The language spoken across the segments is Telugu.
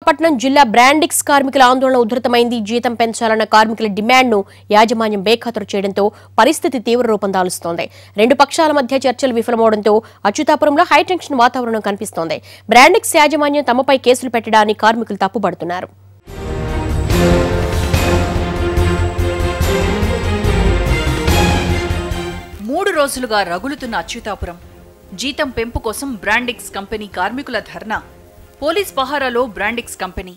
పట్నం జిల్లా బ్రాండిక్స్ కార్మికుల ఆందోళన ఉధృతమైంది. జీతం పెంచాలన్న కార్మికుల డిమాండ్ను యాజమాన్యం బేఖాతరు చేయడంతో పరిస్థితి తీవ్ర రూపం దాలుస్తోంది. రెండు పక్షాల మధ్య చర్చలు విఫలమవడంతో అచ్యుతాపురంలో హైటెన్షన్ వాతావరణం కనిపిస్తోంది. బ్రాండిక్స్ యాజమాన్యం తమపై కేసులు పెట్టడాన్ని కార్మికులు తప్పుపడుతున్నారు. మూడు రోజులుగా రగులుతున్న అచ్యుతాపురం జీతం పెంపు కోసం బ్రాండిక్స్ కంపెనీ కార్మికుల ధర్నా. పోలీస్ పహారాలో బ్రాండిక్స్ కంపెనీ.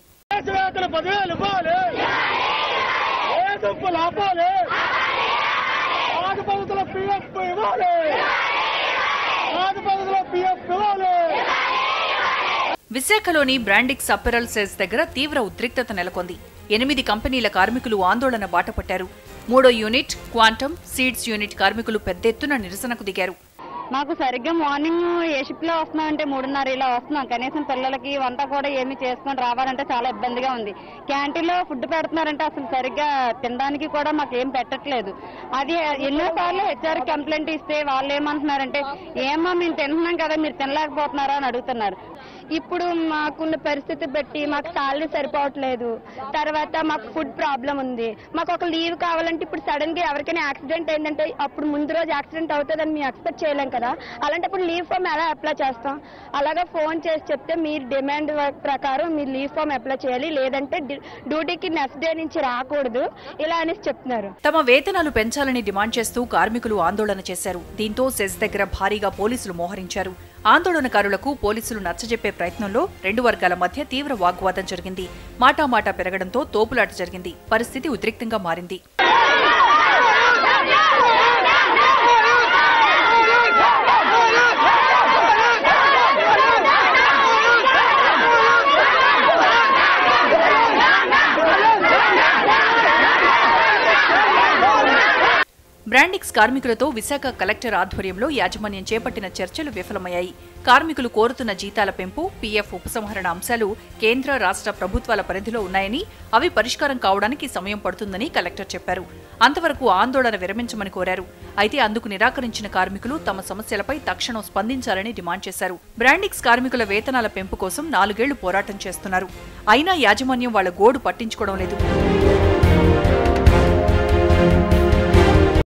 విశాఖలోని బ్రాండిక్స్ అపెరల్ సేల్స్ దగ్గర తీవ్ర ఉద్రిక్తత నెలకొంది. 8 కంపెనీల కార్మికులు ఆందోళన బాటపట్టారు. 3వ యూనిట్, క్వాంటమ్, సీడ్స్ యూనిట్ కార్మికులు పెద్ద ఎత్తున నిరసనకు దిగారు. మాకు సరిగ్గా మార్నింగ్ ఏ షిఫ్ట్ లో వస్తున్నామంటే 3:30 ఇలా వస్తున్నాం. కనీసం పిల్లలకి వంట కూడా ఏమి చేసుకొని రావాలంటే చాలా ఇబ్బందిగా ఉంది. క్యాంటీన్ లో ఫుడ్ పెడుతున్నారంటే అసలు సరిగ్గా తినడానికి కూడా మాకు ఏం పెట్టట్లేదు. అది ఎన్నోసార్లు హెచ్ఆర్ కంప్లైంట్ ఇస్తే వాళ్ళు ఏమంటున్నారంటే ఏమో మేము తింటున్నాం కదా మీరు తినలేకపోతున్నారా అని అడుగుతున్నారు. ఇప్పుడు మాకున్న పరిస్థితి బట్టి మాకు సాలరీ సరిపోవట్లేదు. తర్వాత మాకు ఫుడ్ ప్రాబ్లం ఉంది. మాకు ఒక లీవ్ కావాలంటే ఇప్పుడు సడన్ గా ఎవరికైనా యాక్సిడెంట్ అయిందంటే అప్పుడు ముందు రోజు యాక్సిడెంట్ అవుతుందని మేము ఎక్స్పెక్ట్ చేయలేం కదా. అలాంటప్పుడు లీవ్ ఫామ్ ఎలా అప్లై చేస్తాం? అలాగా ఫోన్ చేసి చెప్తే మీరు డిమాండ్ ప్రకారం మీరు లీవ్ ఫామ్ అప్లై చేయాలి, లేదంటే డ్యూటీకి నెక్స్ట్ డే నుంచి రాకూడదు ఇలా అనేసి చెప్తున్నారు. తమ వేతనాలు పెంచాలని డిమాండ్ చేస్తూ కార్మికులు ఆందోళన చేశారు. దీంతో సెస్ దగ్గర భారీగా పోలీసులు మోహరించారు. ఆందోళనకారులకు పోలీసులు నచ్చజెప్పే ప్రయత్నంలో రెండు వర్గాల మధ్య తీవ్ర వాగ్వాదం జరిగింది. మాటామాటా పెరగడంతో తోపులాట జరిగింది. పరిస్థితి ఉద్రిక్తంగా మారింది. బ్రాండిక్స్ కార్మికులతో విశాఖ కలెక్టర్ ఆధ్వర్యంలో యాజమాన్యం చేపట్టిన చర్చలు విఫలమయ్యాయి. కార్మికులు కోరుతున్న జీతాల పెంపు, పీఎఫ్ ఉపసంహరణ అంశాలు కేంద్ర రాష్ట్ర ప్రభుత్వాల పరిధిలో ఉన్నాయని, అవి పరిష్కారం కావడానికి సమయం పడుతుందని కలెక్టర్ చెప్పారు. అంతవరకు ఆందోళన విరమించమని కోరారు. అయితే అందుకు నిరాకరించిన కార్మికులు తమ సమస్యలపై తక్షణం స్పందించాలని డిమాండ్ చేశారు. బ్రాండిక్స్ కార్మికుల వేతనాల పెంపు కోసం 4 ఏళ్లు పోరాటం చేస్తున్నారు. అయినా యాజమాన్యం వాళ్ల గోడు పట్టించుకోవడం లేదు.